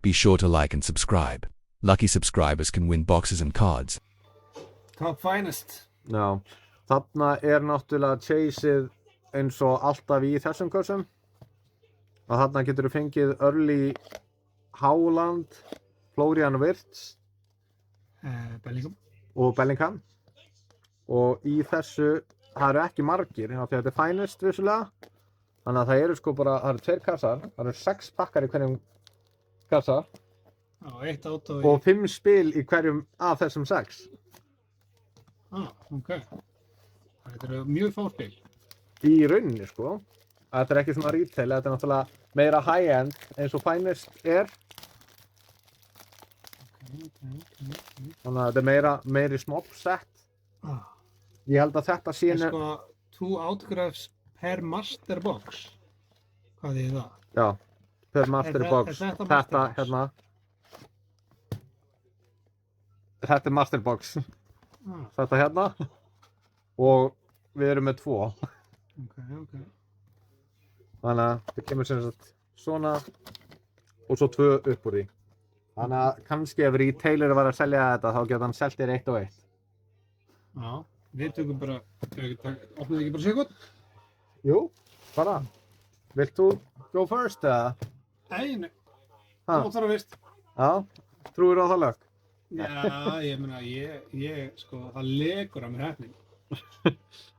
Be sure to like and subscribe. Lucky subscribers can win boxes and cards. Top finest. Já, þarna náttúrulega chaseið eins og alltaf í þessum kössum. Og þarna getur þú fengið Early Haaland, Florian Wirtz Bellingham. og Bellingham. Og í þessu, það eru ekki margir, því þetta er finest vissulega. Þannig að það eru sko bara, það eru 2 kassar, það eru 6 pakkar í hverjum kassa. Já, 1 auto Og 5 spil í hverjum af þessum 6. Ok. Þetta eru mjög fá spil. Í rauninni sko. Þetta er ekki svona retail, þetta er náttúrulega meira high-end eins og finest er. Þannig að þetta er meiri smob set. Ég held að þetta sé Það er sko 2 autographs per master box. Hvað er það? Já, per master box. Er þetta master Þetta box? hérna. Þetta er master box. Þetta hérna. Og við erum með 2. Ok. Þannig að það kemur sem sagt svona og svo 2 upp úr því. Þannig að kannski ef retailer var að selja þetta þá geta hann selt þér 1 og 1. Já, við tökum bara, opnum við ekki bara sekund? Jú, bara. Vilt þú go first eða? Nei. Ha? Þú þarf að vist. Já, trúir á það lög? Já, ég meina, sko, það legur á mér hefning.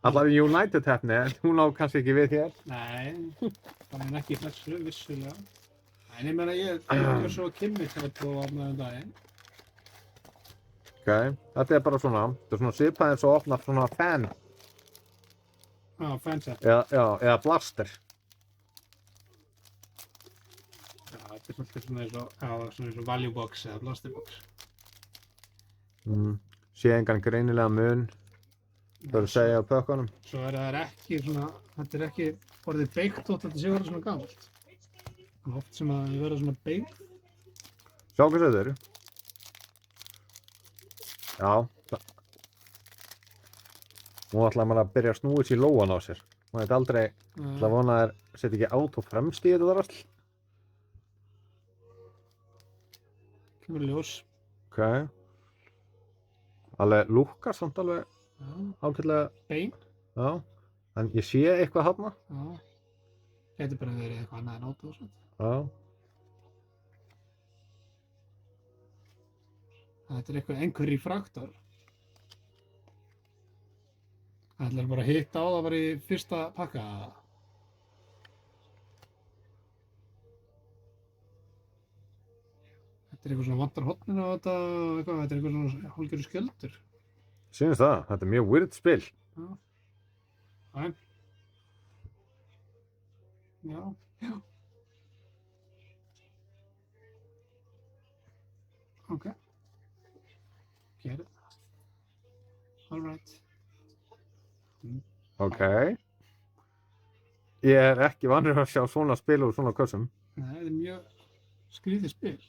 Allar United hefni, en hún á kannski ekki við hér. Nei, það er ekki flexu, vissulega. En ég meina, ég gjör svo Kimmi tætt og opnaði daginn. Ok, þetta er bara svona, þetta er svona svipað eins og opna svona fan. Já, fanset. Eða blaster. Já, þetta er svona eins og value box eða blaster box. Sé engan greinilega mun. Það er að segja á pökkunum. Svo það ekki svona, þetta er ekki orðið beikt þótt þetta sé verið svona gamalt. Það er oft sem að það verða svona beikt. Sjá hvað þetta eru. Já. Nú ætlaði maður að byrja að snúa sér í lóan á sér. Maður veit aldrei, ætla að vona að þær setja ekki auto fremst í þetta þar all. Kemur ljós. Ok. Alveg lúkkar samt alveg ákveðlega. Bein. Já. En ég sé eitthvað þarna. Já. Gæti bara verið eitthvað annað en auto og svona. Já. Þetta er einhver refraktor. Það ætlar bara að hitta á það bara í fyrsta pakka. Þetta er eitthvað svona vantar hotnin á þetta og eitthvað, þetta er eitthvað svona hálfgerður skjöldur. Sýnist það, þetta er mjög weird spil. Já. Æ. Já. Ok. Get it. All right. Ok. Ég er ekki vanur að sjá svona spil úr svona kössum. Nei, þetta er mjög skrítið spil.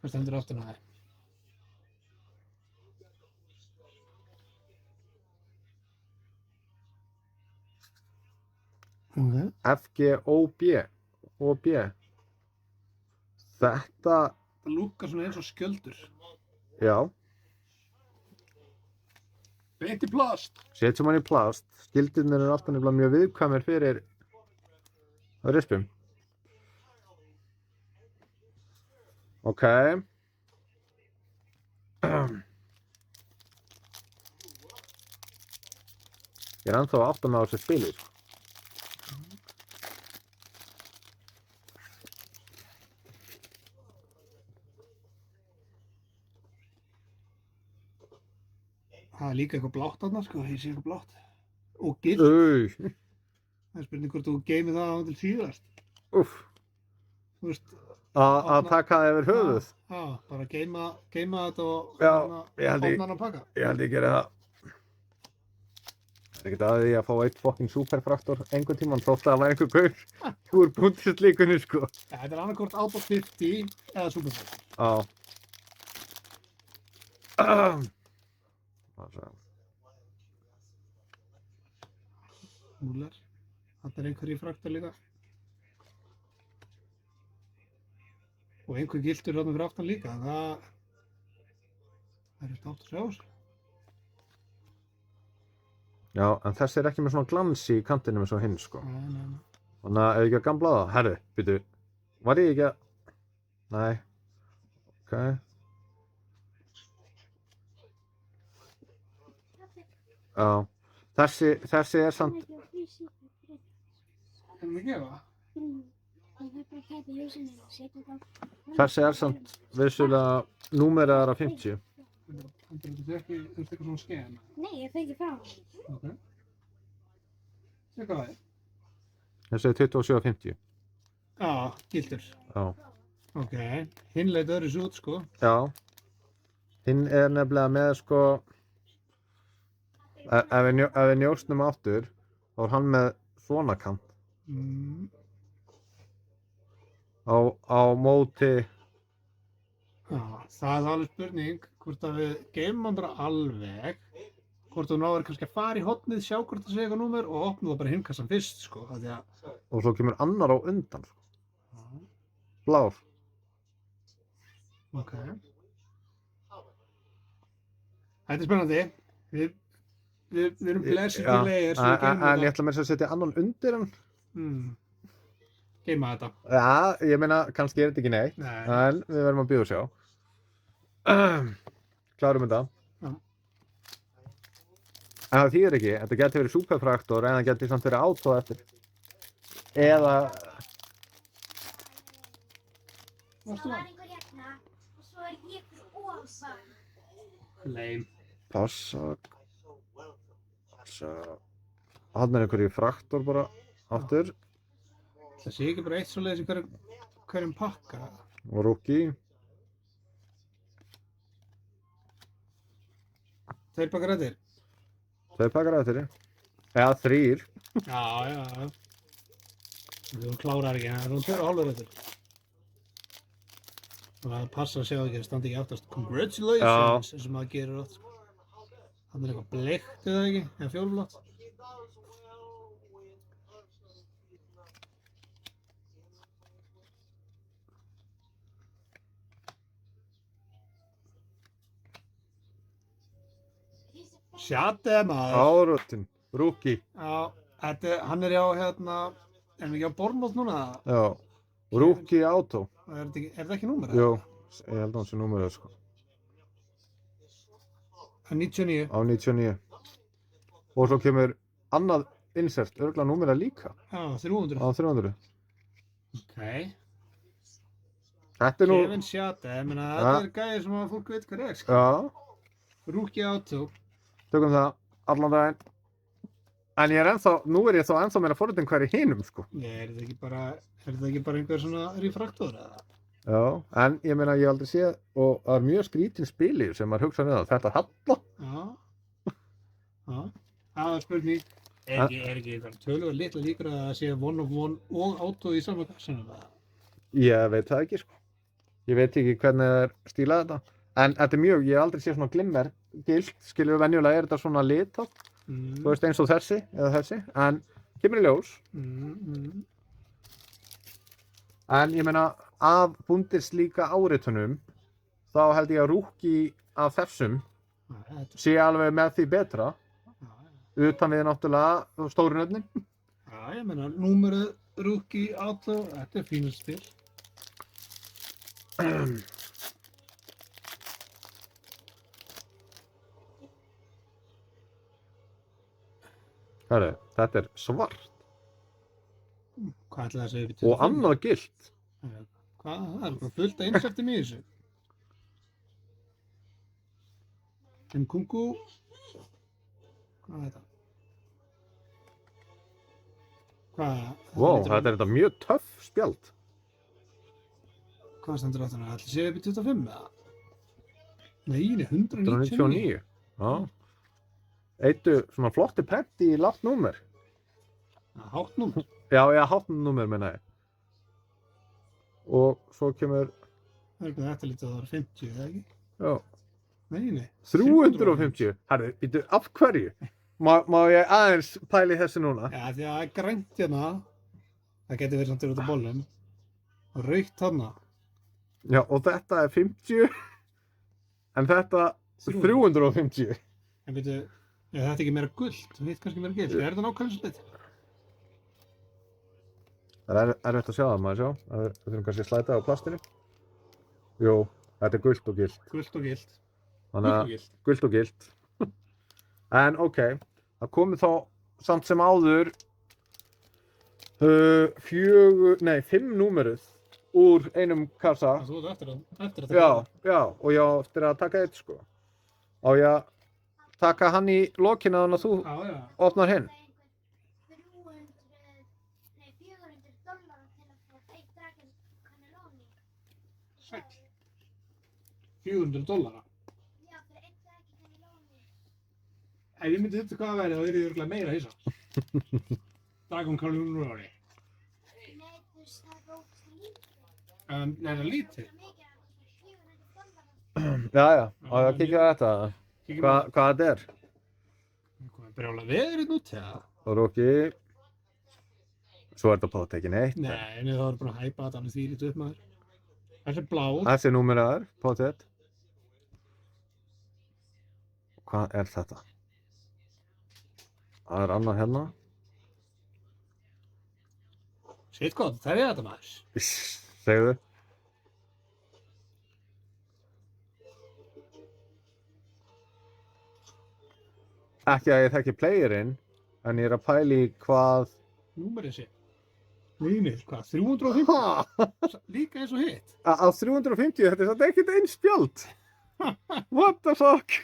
Hvað stendur aftur á það? Okay. FGOB. OB. Þetta. Það lúkkar svona eins og skjöldur. Já. Beint í plast. Setjum hann í plast. Skildirnir eru alltaf nefnilega mjög viðkvæmir fyrir rispum. Ok. Ég er ennþá að átta mig á þessu spili. Það er líka eitthvað blátt þarna, sko, ég sé eitthvað blátt. Og gilt. Það er spurning hvort þú geymir það á til síðast. Úff. Þú veist. Að taka það yfir höfuð? Já, bara geyma þetta og opna hann að pakka. Ég held ég geri það. Það er ekkert að því að fá eitt fucking superfraktor einhvern tímann þótt að það var einhver gaur úr búndislíkunni, sko. Ja, þetta er annarkvort out of 50 eða superfraktor. Já. Múlar. Þetta er einhver refraktor líka. Og einhver giltur þarna fyrir aftan líka. Það er eftir átt að sjá þessu. Já, en þessi er ekki með svona glansi í kantinum eins og hinn, sko. Nei. Þannig að ef ekki að gamla það, herru, býtu, var ég ekki að... Nei. Ok. Já, þessi er samt... Erum við að gefa? Þessi er samt vissulega númeraðar af 50. Þú ert ekki svona skeið? Nei, ég fengi frá hann. Ok. Sér hvað það er? Þessi er 27,50. Já, gildur. Já. Ok. Hinn leit öðru svo út, sko. Já. Hinn er nefnilega með, sko... Ef við njósnum aftur, þá er hann með svona kant. Á móti... Já, það er alveg spurning hvort að við geymum hann bara alveg, hvort þú náður kannski að fara í hotnið, sjá hvort það sé eitthvað númer og opna það bara hinnkassan fyrst, sko, af því að... Og svo kemur annar á undan, sko. Blár. Ok. Þetta er spennandi. Við erum blessið til leir, svo við geymum En ég ætla mér að setja annan undir hann. Geyma þetta. Já, ég meina, kannski er þetta ekki neitt. Nei. En við verðum að bíða og sjá. Klárum þetta. Já. En það þýðir ekki, þetta geti verið superfraktor en það geti samt verið auto eftir. Eða... Það var einhver hérna og svo er ég fyrir ofan. Leim. Passa. Hann er einhverju fraktor bara aftur. Það sé ekki bara eitt svoleiðis í hverjum pakka. Og rookie. 2 pakkar eftir. 2 pakkar eftir. Eða 3. Já. Þú klárar ekki, það er 2,5 eftir. Og það passa að sjá ekki að standa ekki aftast. Congratulations, eins og maður gerir oft. Þannig er eitthvað bleikt eða ekki, eða fjólublátt. Sjate maður. Árutin, rookie. Já, hann er hérna, erum við ekki á Bournemouth núna? Já, rookie auto. Er þetta ekki númer? Jú, ég held að hann sé númerið, sko. Það er 99. Á 99. Og svo kemur annað insert, örugglega númerið líka. Já, 300. Á 300. Ok. Þetta er nú... Kevin Sjate, ég meina, þetta er gæði sem að fólk veit hvað er, sko. Já. Rookie auto. Tökum það allan daginn. En ég er ennþá, nú er ég þá ennþá meira forritin hver í hinum, sko. Er þetta ekki bara einhver svona refraktor eða? Já, en ég meina ég hef aldrei séð, og það er mjög skrítin spili sem maður hugsa neðan, þetta halla. Já, það er spurning. Er ekki töluvert litla líkur að það sé one of one og auto í sama kassanum eða? Ég veit það ekki, sko. Ég veit ekki hvernig það er stílað þetta. En þetta er mjög, ég hef aldrei séð svona glimmer gilt, skiljum við venjulega er þetta svona litað. Þú veist eins og þessi, eða þessi, en kemur í ljós. En ég meina, af Bundeslíka áritunum, þá held ég að rookie af þessum sé alveg með því betra. Utan við náttúrulega stóru nöfnin. Já, ég meina, númerið rookie auto, þetta er fínast stil. Herru, þetta er svart. Hvað ætlaði að segja upp í 25? Og annað gilt. Hvað? Það er bara fullt að insertum í þessu. Nkunku. Hvað er þetta? Hvað? Wow, þetta er þetta mjög töff spjald. Hvað stendur á þarna? Ætlaði að segja upp í 25 eða? Nei, 199. 199. Já. Eittu svona flotti penti í lágt númer. Hátt númer. Já, hátt númer meina ég. Og svo kemur... Þetta lítið að það var 50, eða ekki? Já. Nei. 350. Herðu, býttu, af hverju? Má ég aðeins pæli þessu núna? Já, því að það er grænt hérna. Það getur verið samt út á bollum. Og raukt þarna. Já, og þetta er 50, en þetta 350. En veitu, er þetta ekki meira gult? Hitt kannski meira gilt. Er þetta nákvæmlega svo lit? Það er erfitt að sjá það, maður sjá. Við þurfum kannski að slæta á plastinu. Jú, þetta er gult og gilt. Gult og gilt. Þannig Gult að og gilt. gult og gilt. En ok, það komið þá samt sem áður 5 númeruð úr einum kassa. Þú ert eftir að Já, já, og ég á eftir að taka eitt sko. Á ég að taka hann í lokinu þannig að þú Já, já. opnar hinn. $400 til að fá eitt dragon cannelloni. Sæll. $400. Já, fyrir eitt dragon cannelloni. Ef ég myndi þetta hvað að væri, þá er ég örugglega meira hissa. Dragon Cannelloni. Nei, þú veist, það er ógeðslega lítið. Er það lítið? Mikið af $400. Já, á ég að kíkja á þetta. Kíkjum á Hvað þetta er? Hvað er brjála veðrið út, já? Það er okki. Svo er þetta pátt ekki neitt. Nei, það var bara að hæpa þetta hann því lítið upp maður. Þessi er blár. Þessi númeraður, pátt. Hvað er þetta? Það er annað hérna. Sitt gott, það er þetta maður. Segðu. Ekki að ég þekki playerinn, en ég er að pæla í hvað... Númerið sé. Nýmið, hvað, 350? Ha! Líka eins og hitt. Á 350, þetta er samt ekkert eins spjald. What the fuck?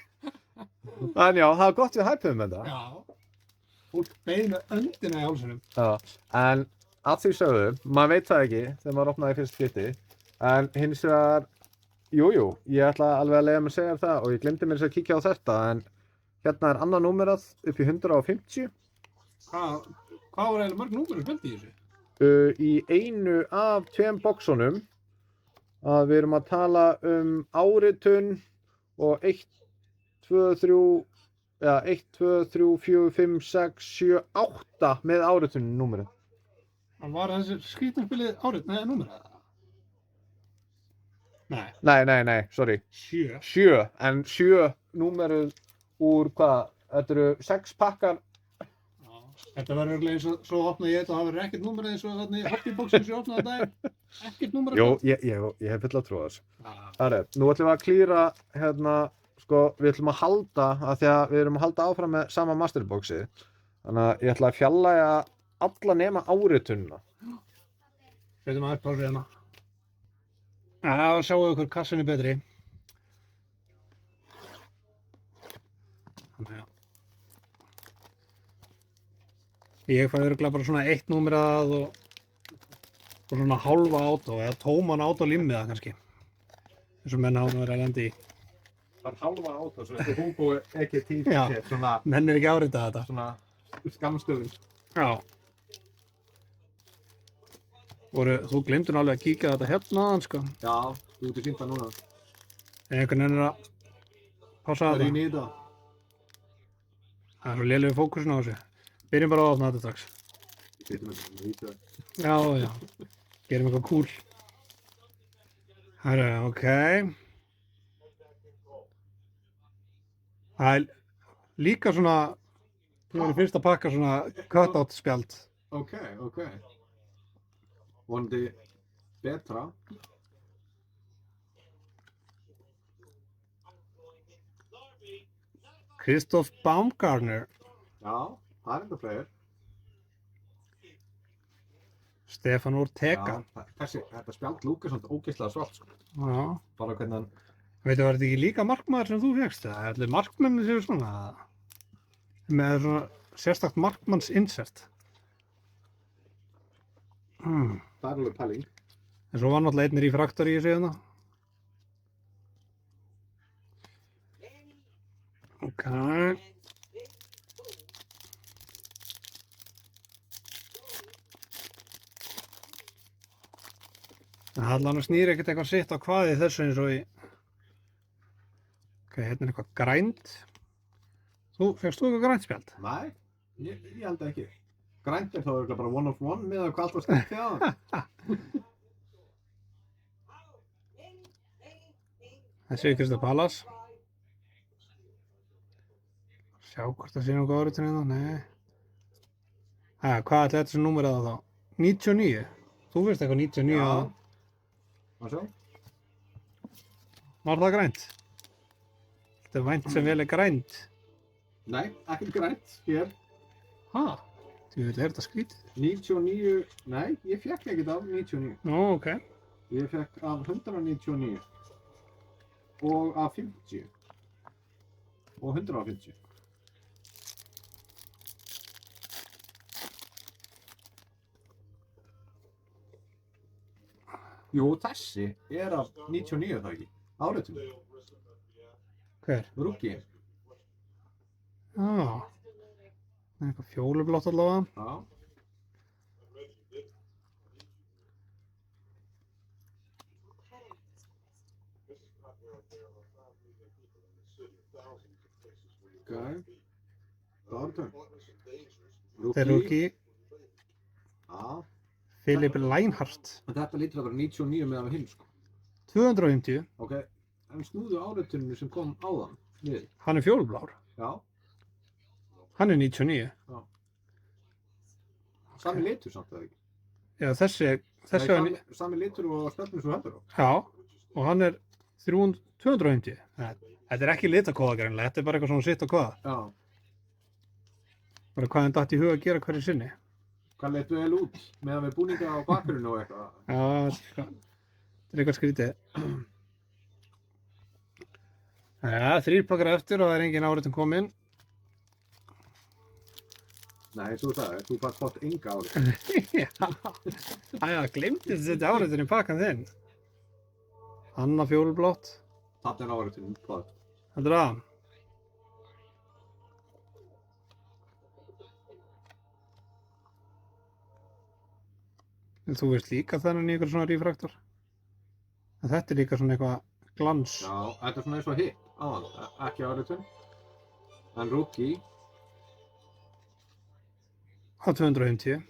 En já, það er gott við hæpum með þetta. Já. Fólk beið með öndina í hálsunum. Já, en að því sögðu, maður veit það ekki þegar maður opnaði fyrst skipti, en hins vegar, jújú, ég ætla alveg að leiða mig að segja það og ég glemdi mér þess að kíkja á þetta, en hérna er annað númerað upp í 150. Hvað var eiginlega mörg númerið spildi í þessu? Í einu af 2 boxunum, að við erum að tala áritun og 1, 2, 3, 4, 5, 6, 7, 8 með áritunum númerið. Var þessi skrítanspilið árið? Nei, númerið? Nei. Nei, sorry. 7. 7, en 7 númeruð úr hvað? Þetta eru 6 pakkar. Þetta verður örugglega eins og svo opnaði ég þetta og það verður ekkert númerið eins og þarna í hobbyboxinu sem ég opnaði að dag. Ekkert númerið. Jú, ég hef full að trúa þessu. Það er, nú ætlum við að klíra hérna, sko, við ætlum að halda, af því að við erum að halda áfram með sama masterboxið. Þannig að ég ætla að fjarlægja alla nema áritunina. Setjum aðeins pásið hérna. Já, sjáum við hvort kassan er betri. Þannig að ég fæ örugglega bara svona 1 númerað og svona hálfa átó eða tóman átó limmiða kannski. Eins og menn hafa verið að lenda í. Það er halva átó, svo þetta Hugo ekki tíf, Já. svona, Menn er ekki áritað þetta. svona skamstöðun. Já. Þú glemdur alveg að kíkja þetta hérna aðan sko. Já, þú ert í sínta núna. En einhvern veginn er að pása þetta. í þetta. Það er svo lélegur fókusin á þessu. Byrjum bara að opna þetta strax. Ég getur með þetta víta. Já. Gerum eitthvað cool. Herru, ok. Það er líka svona, þú verður fyrst að pakka svona cutout spjald. Ok. Vonandi betra. Christoph Baumgartner. Já, það er enda fleiri. Stefán Ortega. Þetta spjald lúk er svona ógeðslega svart, sko. Já. Bara hvernig hann... Veitu, var þetta ekki líka markmaður sem þú fékkst? Það er allir markmenni sem er svona. Með svona sérstakt markmanns insert. Það er alveg pæling. En svo var náttúrulega einnir í fraktor í þessu hérna. Ok. Það allan snýr ekkert eitthvað sitt á hvaðið þessu eins og í... Ok, hérna er eitthvað grænt. Fékkst þú eitthvað grænt spjald? Nei, ég held ekki. Grænt er þá örugglega bara 1 of 1 með hvað allt var skemmt hjá það. Þessi er Crystal Palace. Sjá hvort það sé nokkuð áriðtunni þá, nei. Hvað ætla þetta sem númer að þá? 99? Þú veist eitthvað 99 að það. Má sjá. Var það grænt? Þetta er vænt sem vel er grænt. Nei, ekki grænt, hér. Þú vil er þetta skrítið? 99, nei, ég fekk ekkert af 99. Nú, ok. Ég fekk af 199. Og af 50. Og 150. Jú, þessi er af 99 þá ekki. Áriðtum. Hver? Rúkki. Það er eitthvað fjólublátt allavega. Já. Ok. Áriðtum. Þetta er Rúkki. Já. Philip Leinhart. Þetta lítur að vera 99 meðan við hinn, sko. 250. Ok. En snúðu áriðtuninu sem kom áðan. Við. Hann er fjólublár. Já. Hann er 99. Sami litur samt eða ekki? Já, þessi var... Sami litur og stefnum svo heldur á? Já, og hann er 250. Þetta er ekki litakóða greinlega, þetta er bara eitthvað svona sitt og hvað. Já. Bara hvað hann datt í huga að gera hverju sinni. Hvað leittu vel út meðan við búninga á bakgrunnu og eitthvað? Já, þetta er eitthvað skrítið. Já, 3 plakkar eftir og það er engin áriðtun kominn. Nei, þú sagði, þú fannst fótt enga áriðtun. Já, glemtist að setja áriðtun í pakkan þinn. Anna fjólublátt. Þarna er áriðtunin, hvað? Heldur það? Þú veist líka þennan í ykkur svona refraktor. En þetta er líka svona eitthvað glans. Já, þetta er svona eins og hitt áðan, ekki áriðtun. En Rúkki. Á 250.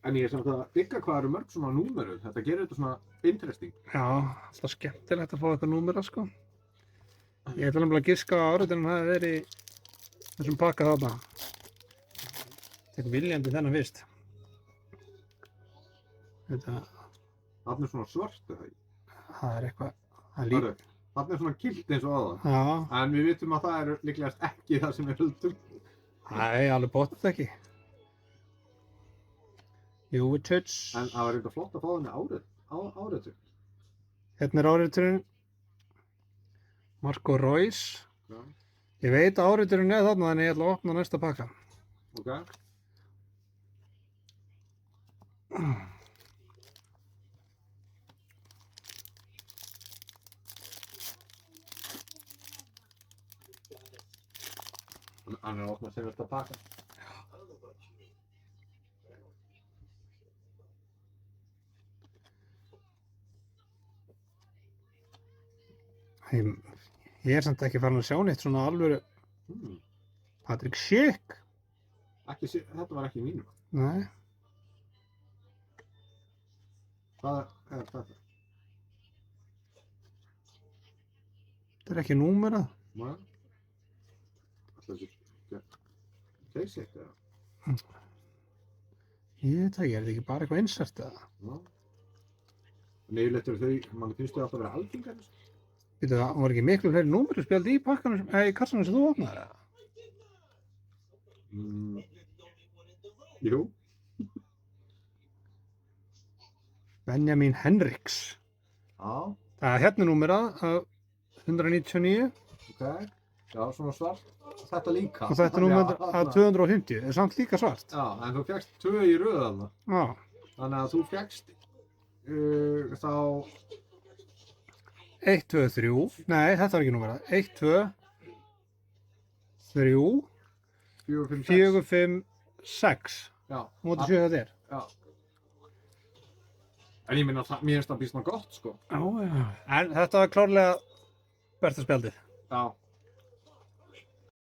En ég er samt að digga hvað eru mörg svona númeruð. Þetta gerir þetta svona interesting. Já, alltaf skemmtilegt að fá eitthvað númera sko. Ég ætla nefnilega að giska á áriðtunum hafi verið í þessum pakka þarna. Tek viljandi þennan fyrst. Þetta, Þarna er svona svart eða ekki? það er eitthvað, það er líka. Þarna er svona kilt eins og áðan. Já, En við vitum að það er líklegast ekki það sem við höldum. nei, alveg bóttið ekki. Júvituts. En það var eitthvað flott að fá henni áriðtun. Hérna er áriðturinn. Marco Reus. Já. Ég veit að áriðturinn er þarna þannig ég ætla að opna næsta pakka. Ok. Hann er að opna sem þetta pakka. Ég er samt ekki farin að sjá neitt svona alvöru. Patrick Schick. Þetta var ekki mínum. Nei. Hvað er þetta? Þetta er ekki númerað. Nei. Alltaf þessi Basic eða? Ég veit ekki, er þetta ekki bara eitthvað insert eða? Já. En yfirleitt eru þau, mann finnst þau alltaf að vera algengar. Veitu það, var ekki miklu fleiri númeru spjaldi í pakkanum, í kassanum sem þú opnaði það? Jú. Benjamin Henriks. Já. Það er hérna númerað af 199 Ok. Já, svona svart. Þetta líka. og þetta er númerað af 250, er samt líka svart. Já, en þú fékkst 2 í röð þarna. Já, Þannig að þú fékkst þá 1, 2, 3, nei þetta var ekki númerað, 1, 2, 3, 4, 5, 6. Já. Móti 7 þetta er. Já. En ég minna, mér finnst það býst ná gott, sko. Já, já. En þetta var klárlega besta spjaldið. Já.